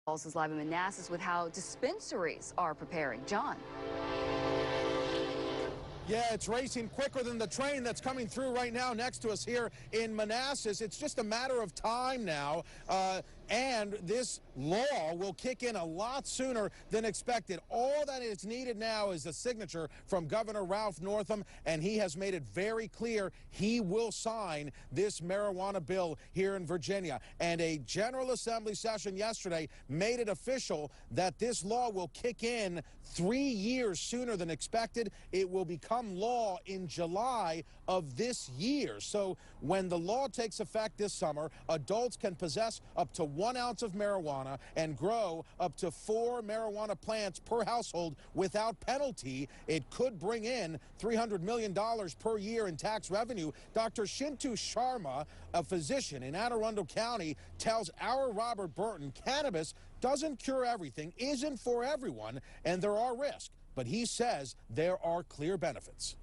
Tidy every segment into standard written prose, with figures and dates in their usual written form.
Gonzalez is live in Manassas with how dispensaries are preparing. John. Yeah, it's racing quicker than the train that's coming through right now next to us here in Manassas. It's just a matter of time now, and this law will kick in a lot sooner than expected. All that is needed now is a signature from Governor Ralph Northam, and he has made it very clear he will sign this marijuana bill here in Virginia. And a General Assembly session yesterday made it official that this law will kick in 3 years sooner than expected. It will become law in July of this year. So when the law takes effect this summer, adults can possess up to 1 ounce of marijuana and grow up to 4 marijuana plants per household without penalty. It could bring in $300 million per year in tax revenue. Dr. Shintu Sharma, a physician in Anne Arundel County, tells our Robert Burton cannabis doesn't cure everything, isn't for everyone, and there are risks. But he says there are clear benefits.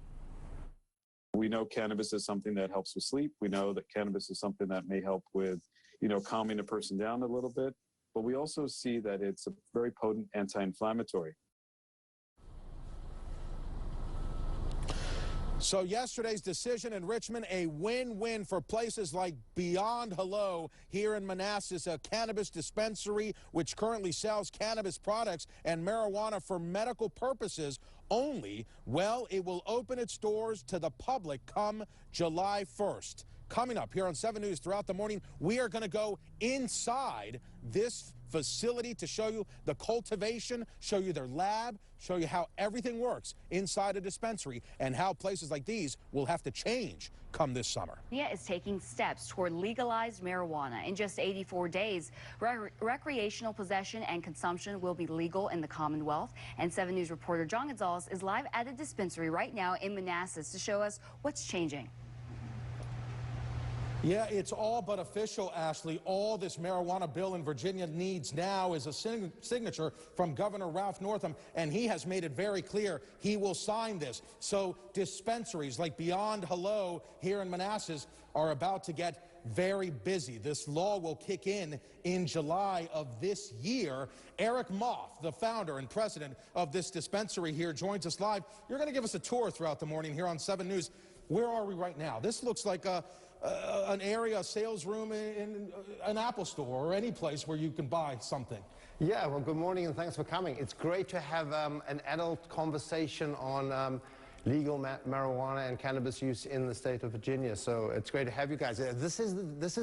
We know cannabis is something that helps with sleep. We know that cannabis is something that may help with, calming a person down a little bit. But we also see that it's a very potent anti-inflammatory. So yesterday's decision in Richmond, a win-win for places like Beyond Hello here in Manassas, a cannabis dispensary which currently sells cannabis products and marijuana for medical purposes only. Well, it will open its doors to the public come July 1st. Coming up here on 7 News throughout the morning, we are going to go inside this facility to show you the cultivation, show you their lab, show you how everything works inside a dispensary and how places like these will have to change come this summer. Virginia is taking steps toward legalized marijuana. In just 84 days, recreational possession and consumption will be legal in the Commonwealth. And 7 News reporter John Gonzalez is live at a dispensary right now in Manassas to show us what's changing. Yeah, it's all but official, Ashley. All this marijuana bill in Virginia needs now is a signature from Governor Ralph Northam, and he has made it very clear he will sign this. So dispensaries like Beyond Hello here in Manassas are about to get very busy. This law will kick in July of this year. Eric Moth, the founder and president of this dispensary here, joins us live. You're going to give us a tour throughout the morning here on 7 News. Where are we right now? This looks like an area, a sales room in an Apple store or any place where you can buy something. Yeah, well, good morning and thanks for coming. It's great to have an adult conversation on legal marijuana and cannabis use in the state of Virginia. So it's great to have you guys. This is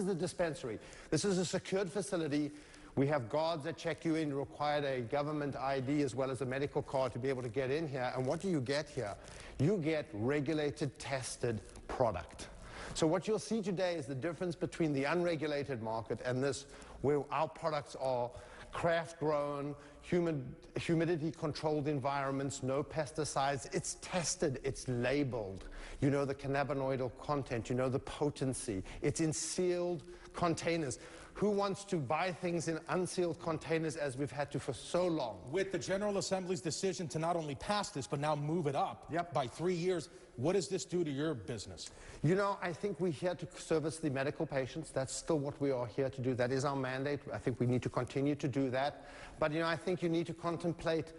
the dispensary. This is a secured facility. We have guards that check you in. You require a government ID as well as a medical card to be able to get in here. And what do you get here? You get regulated, tested product. So what you'll see today is the difference between the unregulated market and this, where our products are craft-grown, humidity-controlled environments, no pesticides. It's tested, it's labeled. You know the cannabinoidal content, you know the potency. It's in sealed containers. Who wants to buy things in unsealed containers as we've had to for so long? With the General Assembly's decision to not only pass this, but now move it up by 3 years, what does this do to your business? You know, I think we're here to service the medical patients. That's still what we are here to do. That is our mandate. I think we need to continue to do that. But, I think you need to contemplate,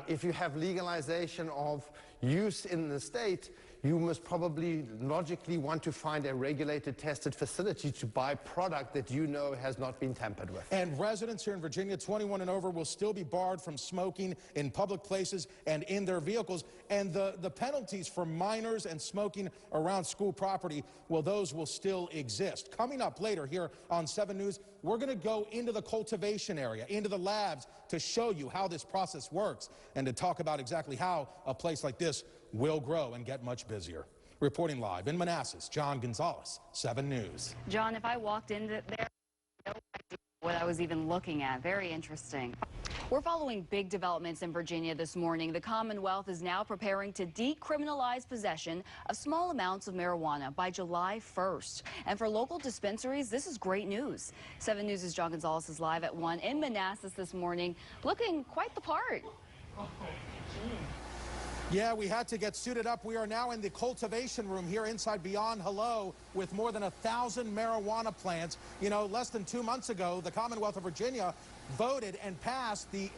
if you have legalization of use in the state, you must probably logically want to find a regulated, tested facility to buy product that you know has not been tampered with. And residents here in Virginia, 21 and over, will still be barred from smoking in public places and in their vehicles. And the penalties for minors and smoking around school property, well, those will still exist. Coming up later here on 7 News, we're going to go into the cultivation area, into the labs, to show you how this process works and to talk about exactly how a place like this will grow and get much busier. Reporting live in Manassas, John Gonzalez, 7 News. John, if I walked in there, no idea what I was even looking at. Very interesting. We're following big developments in Virginia this morning. The Commonwealth is now preparing to decriminalize possession of small amounts of marijuana by July 1st. And for local dispensaries, this is great news. 7 News' John Gonzalez is live at 1 in Manassas this morning, looking quite the part. Yeah, we had to get suited up. We are now in the cultivation room here inside Beyond Hello with more than 1,000 marijuana plants. You know, less than 2 months ago, the Commonwealth of Virginia voted and passed the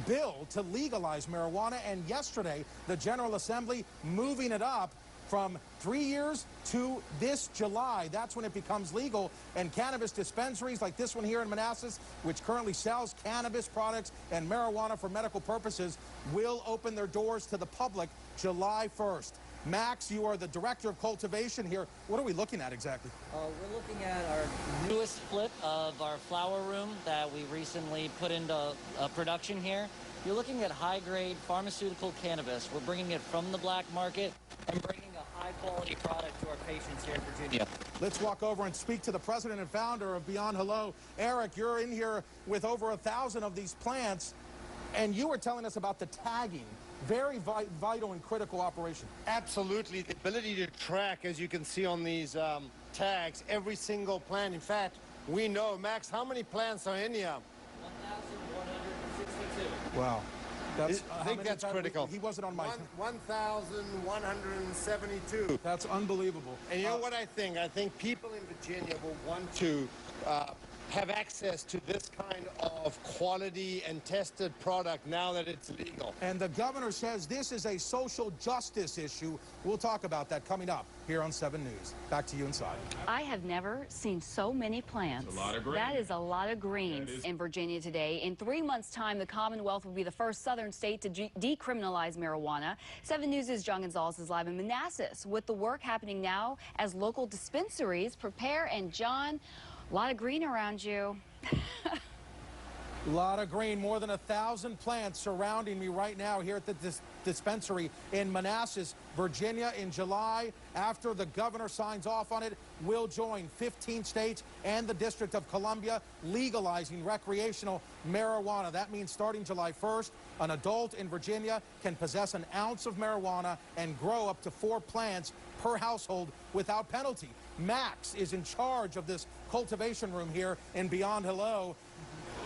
bill to legalize marijuana, and yesterday the General Assembly moving it up from 3 years to this July. That's when it becomes legal, and cannabis dispensaries like this one here in Manassas, which currently sells cannabis products and marijuana for medical purposes, will open their doors to the public July 1st. Max, you are the director of cultivation here. What are we looking at exactly? We're looking at our newest flip of our flower room that we recently put into production here. You're looking at high-grade pharmaceutical cannabis. We're bringing it from the black market and bringing a high-quality product to our patients here in Virginia. Let's walk over and speak to the president and founder of Beyond Hello. Eric, you're in here with over 1,000 of these plants, and you were telling us about the tagging. Very vital and critical operation. Absolutely. The ability to track, as you can see on these tags, every single plant. In fact, we know, Max, how many plants are in here? 1,162. Wow. I think that's critical. He wasn't on my... 1,172. That's unbelievable. And you know what I think? I think people in Virginia will want to have access to this kind of quality and tested product now that it's legal. And the governor says this is a social justice issue. We'll talk about that coming up here on 7 News. Back to you inside. I have never seen so many plants. That's a lot of green. That is a lot of greens in Virginia today. In 3 months' time, the Commonwealth will be the first southern state to decriminalize marijuana. 7 News' John Gonzalez is live in Manassas with the work happening now as local dispensaries prepare. And John, a lot of green around you. A lot of green, more than 1,000 plants surrounding me right now here at the dispensary in Manassas, Virginia. In July, after the governor signs off on it, we'll join 15 states and the District of Columbia legalizing recreational marijuana. That means starting July 1st, an adult in Virginia can possess an ounce of marijuana and grow up to 4 plants per household without penalty. Max is in charge of this cultivation room here in Beyond Hello.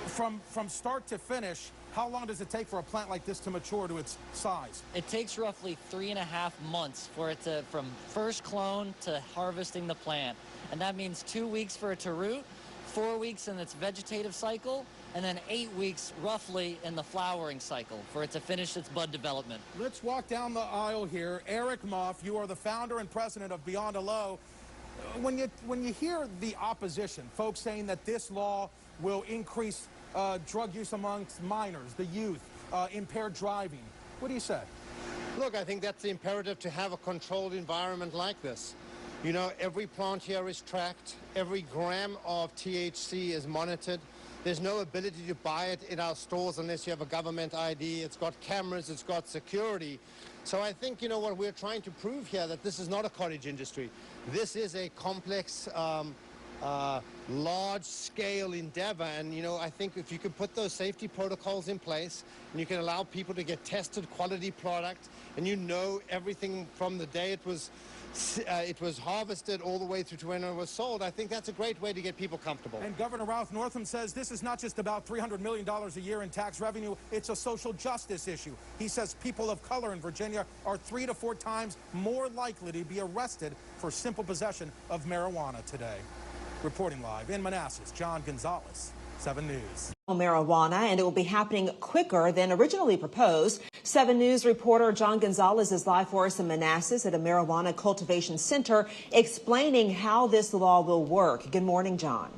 From start to finish, how long does it take for a plant like this to mature to its size? It takes roughly 3.5 months for it to, from first clone to harvesting the plant. And that means 2 weeks for it to root, 4 weeks in its vegetative cycle, and then 8 weeks roughly in the flowering cycle for it to finish its bud development. Let's walk down the aisle here. Eric Muff, you are the founder and president of Beyond Hello. When you hear the opposition, folks saying that this law will increase drug use amongst minors, the youth, impaired driving, what do you say? Look, I think that's the imperative to have a controlled environment like this. You know, every plant here is tracked. Every gram of THC is monitored. There's no ability to buy it in our stores unless you have a government ID. It's got cameras, it's got security. So I think, you know, what we're trying to prove here, that this is not a cottage industry. This is a complex, large-scale endeavor, and, you know, I think if you can put those safety protocols in place and you can allow people to get tested quality product, and you know everything from the day it was harvested all the way through to when it was sold, I think that's a great way to get people comfortable. And Governor Ralph Northam says this is not just about $300 million a year in tax revenue, it's a social justice issue. He says people of color in Virginia are 3 to 4 times more likely to be arrested for simple possession of marijuana today. Reporting live in Manassas, John Gonzalez, 7 News. Marijuana, and it will be happening quicker than originally proposed. 7 News reporter John Gonzalez is live for us in Manassas at a marijuana cultivation center, explaining how this law will work. Good morning, John.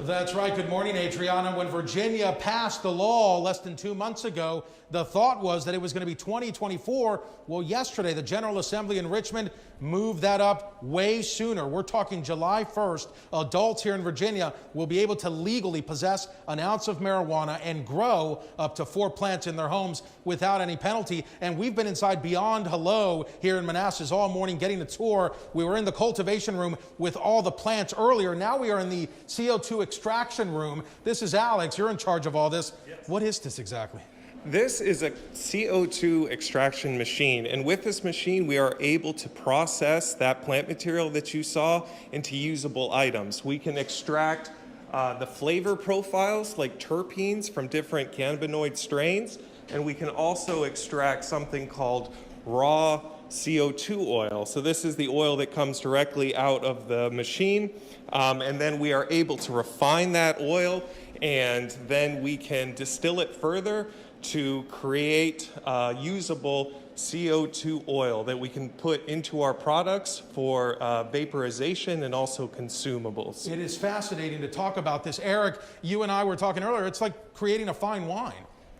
That's right. Good morning, Adriana. When Virginia passed the law less than 2 months ago, the thought was that it was going to be 2024. Well, yesterday, the General Assembly in Richmond moved that up way sooner. We're talking July 1st. Adults here in Virginia will be able to legally possess an ounce of marijuana and grow up to 4 plants in their homes without any penalty. And we've been inside Beyond Hello here in Manassas all morning getting a tour. We were in the cultivation room with all the plants earlier. Now we are in the CO2 extraction room. This is Alex. You're in charge of all this. Yes. What is this exactly? This is a CO2 extraction machine, and with this machine we are able to process that plant material that you saw into usable items. We can extract the flavor profiles like terpenes from different cannabinoid strains. and we can also extract something called raw CO2 oil. So this is the oil that comes directly out of the machine, and then we are able to refine that oil, and then we can distill it further to create usable CO2 oil that we can put into our products for vaporization and also consumables. It is fascinating to talk about this. Eric, you and I were talking earlier, it's like creating a fine wine.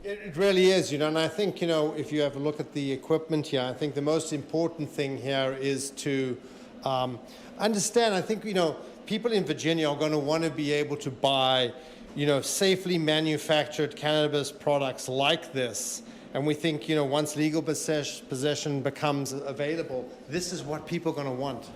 It really is, and I think, if you have a look at the equipment here, I think the most important thing here is to understand, I think, people in Virginia are going to want to be able to buy, safely manufactured cannabis products like this. And we think, once legal possession becomes available, this is what people are going to want.